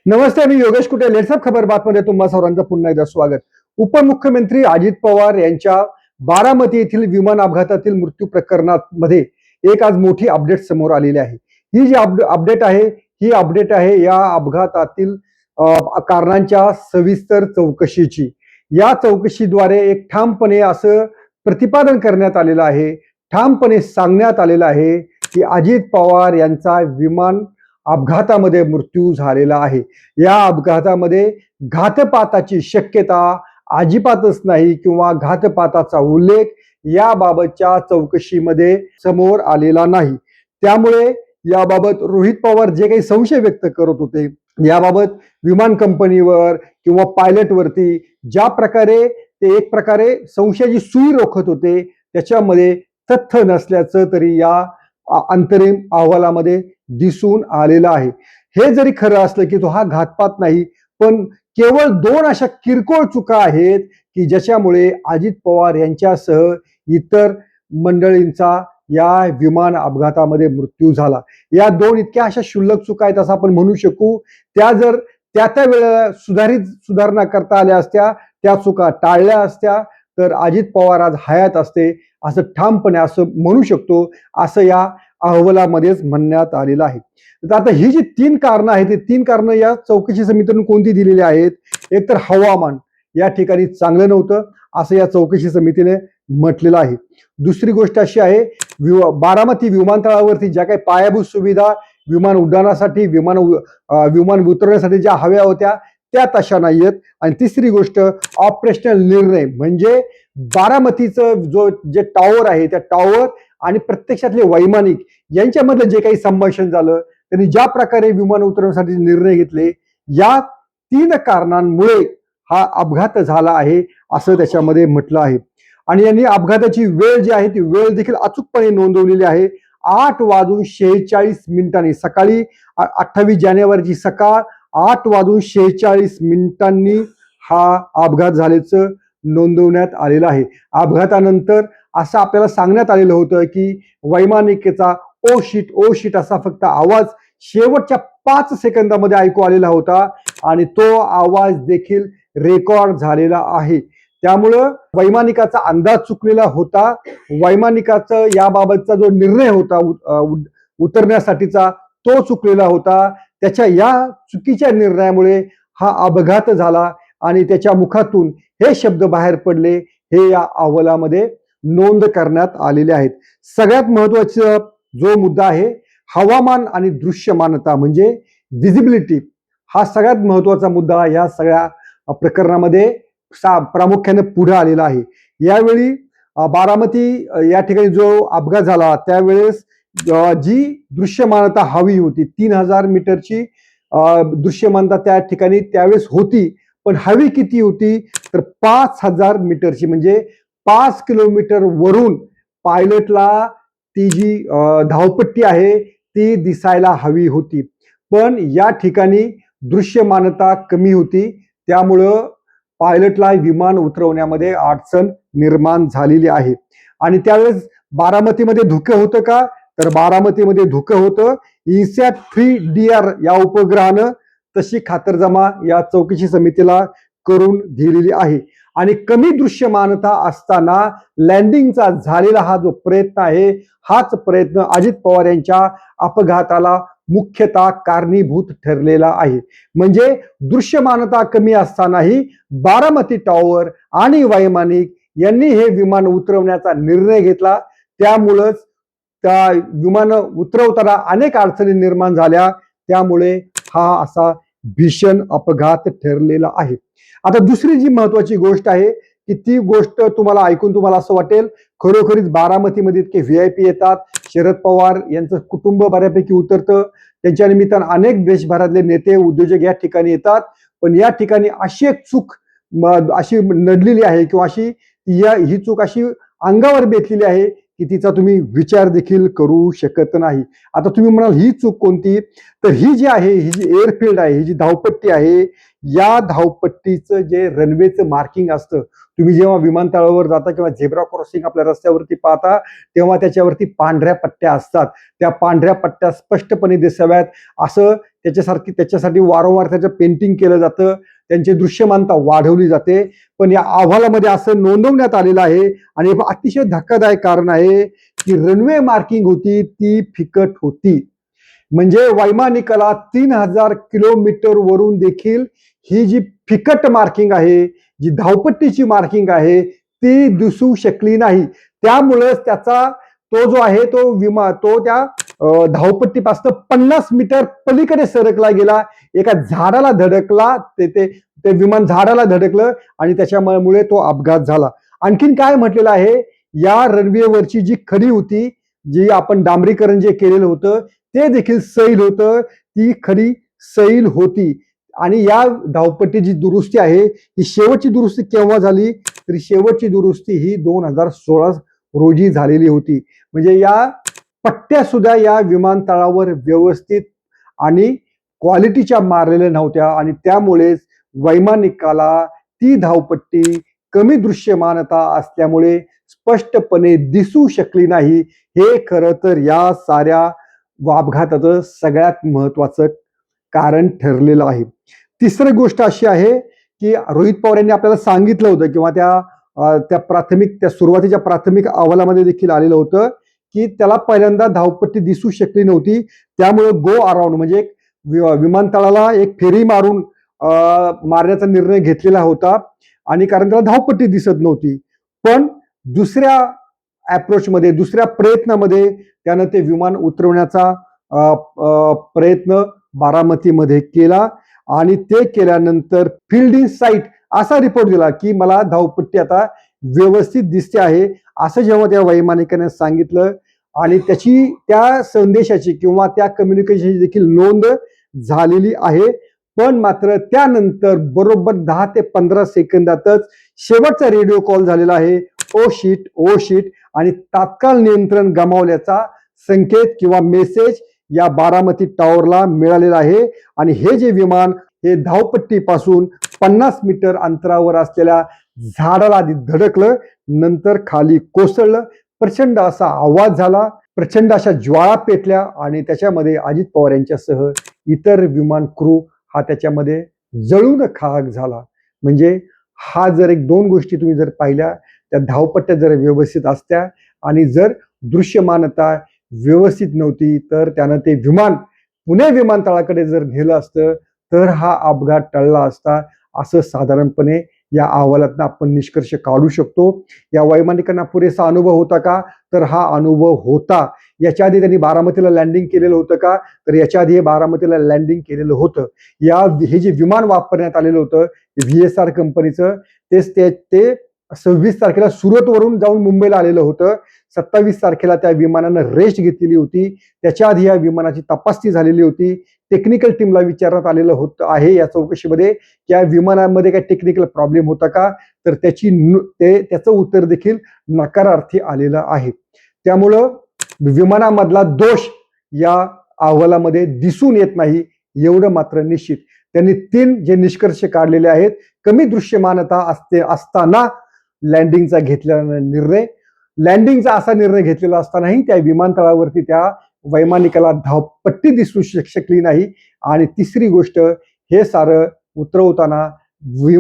नमस्ते, मी योगेश कुटे. लेट्सअप खबर बातमध्ये तुम्हा सर्वांचं पुन्हा एकदा स्वागत. उपमुख्यमंत्री अजित पवार यांच्या बारामती येथील विमान अपघातातील मृत्यू प्रकरणामध्ये एक आज मोठी अपडेट समोर आलेली आहे. ही जी अपडेट आहे या अपघातातील कारणांच्या सविस्तर चौकशीची. या चौकशीद्वारे एक ठामपणे असं प्रतिपादन करण्यात आलेलं आहे, ठामपणे सांगण्यात आलेलं आहे की अजित पवार यांचा विमान अपघातामध्ये मृत्यू झालेला आहे. या अपघातामध्ये घातपाताची शक्यता अजिबातच नाही किंवा घातपाताचा उल्लेख याबाबतच्या चौकशीमध्ये समोर आलेला नाही. त्यामुळे याबाबत रोहित पवार जे काही संशय व्यक्त करत होते याबाबत विमान कंपनीवर किंवा पायलटवरती ज्या प्रकारे ते एक प्रकारे संशयाची सुई रोखत होते त्याच्यामध्ये तथ्य नसल्याचं तरी या अंतरिम अहवालामध्ये दिसून आलेलं आहे. हे जरी खरं असलं की तो हा घातपात नाही, पण केवळ दोन अशा किरकोळ चुका आहेत की ज्याच्यामुळे अजित पवार यांच्यासह इतर मंडळींचा या विमान अपघातामध्ये मृत्यू झाला. या दोन इतक्या अशा क्षुल्लक चुका आहेत असं आपण म्हणू शकू. त्या जर त्या वेळेला सुधारणा करता आल्या असत्या, त्या चुका टाळल्या असत्या तर अजित पवार आज हयात असते असं ठामपणे असं म्हणू शकतो, असं या अहवालामध्येच म्हणण्यात आलेलं आहे. तर आता ही जी तीन कारणं आहेत, ती तीन कारणं या चौकशी समितीने कोणती दिलेली आहेत? एक तर हवामान या ठिकाणी चांगलं नव्हतं असं या चौकशी समितीने म्हटलेलं आहे. दुसरी गोष्ट अशी आहे, बारामती विमानतळावरती ज्या काही पायाभूत सुविधा विमान उड्डाणासाठी विमान उतरवण्यासाठी ज्या हव्या होत्या त्या तशा नाहीयेत. आणि तिसरी गोष्ट ऑपरेशनल निर्णय म्हणजे बारामतीचं जे टॉवर आहे त्या टॉवर आणि प्रत्यक्षातले वैमानिक यांच्यामधलं जे काही संभाषण झालं, त्यांनी ज्या प्रकारे विमान उतरवण्यासाठी निर्णय घेतले, या तीन कारणांमुळे हा अपघात झाला आहे असं त्याच्यामध्ये म्हटलं आहे. आणि यांनी अपघाताची वेळ जी आहे ती वेळ देखील अचूकपणे नोंदवलेली आहे. 8:46 सकाळी 28 जानेवारीची सकाळ 8:46 हा अपघात झाल्याचं नोंदवण्यात आलेलं आहे. अपघातानंतर असं आपल्याला सांगण्यात आलेलं होतं की वैमानिकेचा ओ शीट असा फक्त आवाज शेवटच्या 5 सेकंदामध्ये ऐकू आलेला होता आणि तो आवाज देखील रेकॉर्ड झालेला आहे. त्यामुळं वैमानिकाचा अंदाज चुकलेला होता. वैमानिकाचा याबाबतचा जो निर्णय होता उतरण्यासाठीचा तो चुकलेला होता. त्याच्या या चुकीच्या निर्णयामुळे हा अपघात झाला आणि त्याच्या मुखातून हे शब्द बाहेर पडले, हे या अहवालामध्ये नोंद करण्यात आलेले आहेत. सगळ्यात महत्वाचा जो मुद्दा आहे हवामान आणि दृश्यमानता म्हणजे व्हिजिबिलिटी, हा सगळ्यात महत्वाचा मुद्दा या सगळ्या प्रकरणामध्ये प्रामुख्याने पुढे आलेला आहे. यावेळी बारामती या ठिकाणी जो अपघात झाला त्यावेळेस जी दृश्यमानता हवी होती 3000 मीटरची दृश्यमानता त्या ठिकाणी त्यावेळेस होती, पण हवी किती होती तर 5000 मीटरची, म्हणजे 5 किलोमीटर वरून पायलटला ती जी धावपट्टी आहे ती दिसायला हवी होती. पण या ठिकाणी दृश्यमानता कमी होती, त्यामुळं पायलटला विमान उतरवण्यामध्ये अडचण निर्माण झालेली आहे. आणि त्यावेळेस बारामतीमध्ये धुकं होतं का तर बारामतीमध्ये धुकं होतं. INSAT-3DR या उपग्रहानं तशी खातरजमा या चौकशी समितीला करून दिलेली आहे. आणि कमी दृश्यमानता असताना लँडिंगचा झालेला हा जो प्रयत्न आहे, हाच प्रयत्न अजित पवार यांच्या अपघाताला मुख्यतः कारणीभूत ठरलेला आहे. म्हणजे दृश्यमानता कमी असतानाही बारामती टॉवर आणि वैमानिक यांनी हे विमान उतरवण्याचा निर्णय घेतला. त्यामुळेच त्या विमान उतरवताना अनेक अडचणी निर्माण झाल्या. त्यामुळे हा असा भीषण अपघात ठरलेला आहे. आता दुसरी जी महत्वाची गोष्ट आहे की ती गोष्ट तुम्हाला ऐकून तुम्हाला असं वाटेल खरोखरीच बारामतीमध्ये इतके VIP येतात, शरद पवार यांचं कुटुंब बऱ्यापैकी उतरतं, त्यांच्या निमित्तानं अनेक देशभरातले नेते उद्योजक या ठिकाणी येतात. पण या ठिकाणी अशी एक चूक अशी नडलेली आहे किंवा ही चूक अशी अंगावर बेतलेली आहे की तिचा तुम्ही विचार देखील करू शकत नाही. आता तुम्ही म्हणाल ही चूक कोणती, तर ही जी आहे, ही जी एअरफील्ड आहे, ही जी धावपट्टी आहे, या धावपट्टीचं जे रनवेचं मार्किंग असतं, तुम्ही जेव्हा विमानतळावर जाता किंवा झेब्रा क्रॉसिंग आपल्या रस्त्यावरती पाहता तेव्हा त्याच्यावरती पांढऱ्या पट्ट्या असतात. त्या पांढऱ्या पट्ट्या स्पष्टपणे दिसाव्यात असं त्याच्यासाठी वारंवार त्याचं पेंटिंग केलं जातं, त्यांची दृश्यमानता वाढवली जाते. पण या अहवालामध्ये असं नोंदवण्यात आलेलं आहे आणि हे अतिशय धक्कादायक कारण आहे की रनवे मार्किंग होती ती फिकट होती. म्हणजे वैमानिकाला 3000 किलोमीटर वरून देखील ही जी फिकट मार्किंग आहे, जी धावपट्टीची मार्किंग आहे, ती दिसू शकली नाही. त्यामुळेच त्याचा तो जो आहे तो त्या धावपट्टीपासून 50 मीटर पलीकडे सरकला गेला, एका झाडाला धडकला. ते विमान झाडाला धडकलं आणि त्याच्यामुळे तो अपघात झाला. आणखीन काय म्हटलेलं आहे, या रनवेवरची जी खडी होती, जी आपण डांबरीकरण जे केलेलं होतं ते देखील सैल होतं, ती खडी सैल होती. आणि या धावपट्टीची दुरुस्ती आहे, ही शेवटची दुरुस्ती केव्हा झाली, तर शेवटची दुरुस्ती ही 2016 रोजी झालेली होती. म्हणजे या पट्ट्या सुद्धा या विमानतळावर व्यवस्थित आणि क्वालिटीच्या मारलेल्या नव्हत्या आणि त्यामुळेच वैमानिकाला ती धावपट्टी कमी दृश्यमानता असल्यामुळे स्पष्टपणे दिसू शकली नाही. हे खरं तर या साऱ्या अपघाताचं सगळ्यात महत्वाचं कारण ठरलेलं आहे. तिसरी गोष्ट अशी आहे की रोहित पवार यांनी आपल्याला सांगितलं होतं किंवा त्या सुरुवातीच्या प्राथमिक अहवालामध्ये देखील आलेलं होतं की त्याला पहिल्यांदा धावपट्टी दिसू शकली नव्हती. त्यामुळे गो अराउंड म्हणजे विमानतळाला एक फेरी मारण्याचा निर्णय घेतलेला होता आणि कारण त्याला धावपट्टी दिसत नव्हती. पण दुसऱ्या प्रयत्नामध्ये त्यानं ते विमान उतरवण्याचा प्रयत्न बारामतीमध्ये केला आणि ते केल्यानंतर फील्ड इन साईट असा रिपोर्ट दिला की मला धावपट्टी आता व्यवस्थित दिसते आहे, असं जेव्हा त्या वैमानिकाने सांगितलं आणि त्या संदेशाची किंवा त्या कम्युनिकेशनची देखील नोंद झालेली आहे. पण मात्र त्यानंतर बरोबर 10 ते 15 सेकंदातच शेवटचा रेडिओ कॉल झालेला आहे, ओ शीट आणि तात्काळ नियंत्रण गमावल्याचा संकेत किंवा मेसेज या बारामती टॉवरला मिळालेला आहे. आणि हे जे विमान हे धावपट्टीपासून 50 मीटर अंतरावर असलेल्या झाडाला आधी धडकलं, नंतर खाली कोसळलं. प्रचंड असा आवाज झाला, प्रचंड अशा ज्वाळा पेटल्या आणि त्याच्यामध्ये अजित पवार यांच्यासह इतर विमान क्रू हा त्याच्यामध्ये जळून खाक झाला. म्हणजे हा जर एक दोन गोष्टी तुम्ही जर पाहिल्या, त्या धावपट्ट्या जर व्यवस्थित असत्या आणि जर दृश्यमानता व्यवस्थित नव्हती तर त्यानं ते विमान पुणे विमानतळाकडे जर नेलं असतं तर हा अपघात टळला असता, असं साधारणपणे या अहवालातून आपण निष्कर्ष काढू शकतो. या वैमानिकांना पुरेसा अनुभव होता का, तर हा अनुभव होता. याच्या आधी त्यांनी बारामतीला लँडिंग केलेलं होतं का, तर याच्या आधी हे बारामतीला लँडिंग केलेलं होतं. हे जे विमान वापरण्यात आलेलं होतं VSR कंपनीचं, ते 26 तारखेला सुरतवरून जाऊन मुंबईला आलेलं होतं. 27 तारखेला त्या विमानानं रेस्ट घेतलेली होती. त्याच्या आधी या विमानाची तपासणी झालेली होती. टेक्निकल टीमला विचारण्यात आलेलं होतं आहे या चौकशीमध्ये की या विमानामध्ये काही टेक्निकल प्रॉब्लेम होता का, तर त्याचं उत्तर देखील नकारार्थी आलेलं आहे. त्यामुळं विमानामधला दोष या अहवालामध्ये दिसून येत नाही एवढं मात्र निश्चित. त्यांनी 3 जे निष्कर्ष काढलेले आहेत, कमी दृश्यमानता असताना लँडिंगचा असा निर्णय घेतलेला असतानाही त्या विमानतळावरती त्या वैमानिकाला धावपट्टी दिसू शकली नाही. आणि तिसरी गोष्ट, हे सारं उतरवताना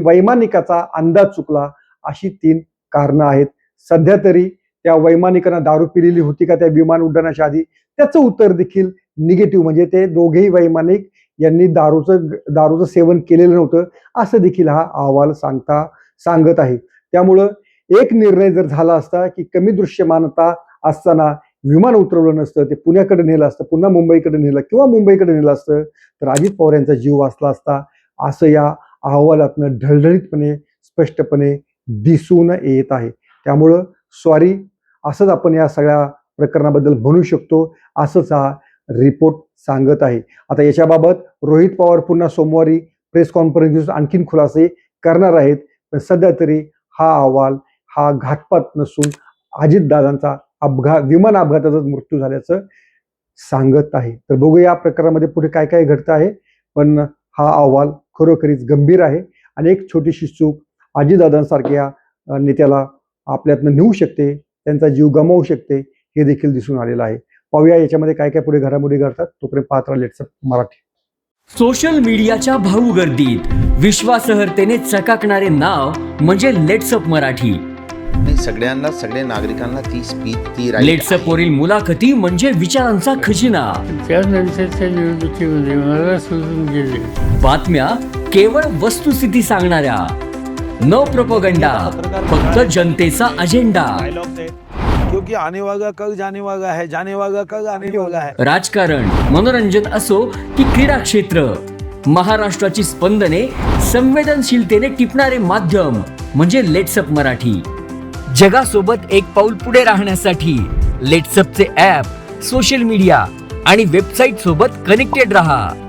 वैमानिकाचा अंदाज चुकला. अशी 3 कारणं आहेत. सध्या तरी त्या वैमानिकांना दारू पिलेली होती का त्या विमान उड्डाणाच्या आधी, त्याचं उत्तर देखील निगेटिव्ह, म्हणजे ते दोघेही वैमानिक यांनी दारूचं सेवन केलेलं नव्हतं असं देखील हा अहवाल सांगत आहे. त्यामुळं एक निर्णय जर झाला असता की कमी दृश्यमानता असताना विमान उतरवलं नसतं, ते पुण्याकडे नेलं असतं, पुन्हा मुंबईकडे नेलं किंवा मुंबईकडे नेलं असतं, तर अजित पवार यांचा जीव वाचला असता, असं या अहवालातनं ढळढळीतपणे स्पष्टपणे दिसून येत आहे. त्यामुळं सॉरी असंच आपण या सगळ्या प्रकरणाबद्दल म्हणू शकतो, असंच हा रिपोर्ट सांगत आहे. आता याच्याबाबत रोहित पवार पुन्हा सोमवारी प्रेस कॉन्फरन्स घेऊन आणखीन खुलासे करणार आहेत. पण सध्या तरी हा अहवाल हा घातपात नसून अजितदादांचा विमान अपघाताचा मृत्यू झाल्याचं सांगत आहे. तर बघूया या प्रकारामध्ये पुढे काय काय घडतं आहे. पण हा अहवाल खरोखरीच गंभीर आहे आणि एक छोटीशी चूक अजितदादांसारख्या नेत्याला आपल्यातनं नेऊ शकते, त्यांचा जीव गमावू शकते, हे देखील दिसून आलेलं आहे. पाहूया याच्यामध्ये काय काय पुढे घडामोडी घडतात. तोपर्यंत पाहत राहा लेट्स अप मराठी. सोशल मीडियाच्या भाऊ गर्दीत विश्वासार्हतेने चकाकणारे नाव म्हणजे लेट्सअप मराठी. सगळ्यांना, सगळ्या नागरिकांना ती स्पीच, ती right लेट्सअप आहे. वरील मुलाखती म्हणजे विचारांचा खजिना. त्यानंतरच्या निवडणुकीमध्ये मला सोडून गेले. बातम्या केवळ वस्तुस्थिती सांगणाऱ्या, न प्रोपगंडा, फक्त जनतेचा अजेंडा. क्योंकि आने वाला कल जाने वाला है, जाने वाला कल आने वाला है. राजकारण, मनोरंजन असो की क्रीडा क्षेत्र, महाराष्ट्राची स्पंदने संवेदनशीलतेने टिपणारे माध्यम म्हणजे लेट्सअप मराठी. जगासोबत एक पाऊल पुढे राहण्यासाठी लेट्सअपचे ॲप, सोशल मीडिया आणि वेबसाईट सोबत कनेक्टेड रहा.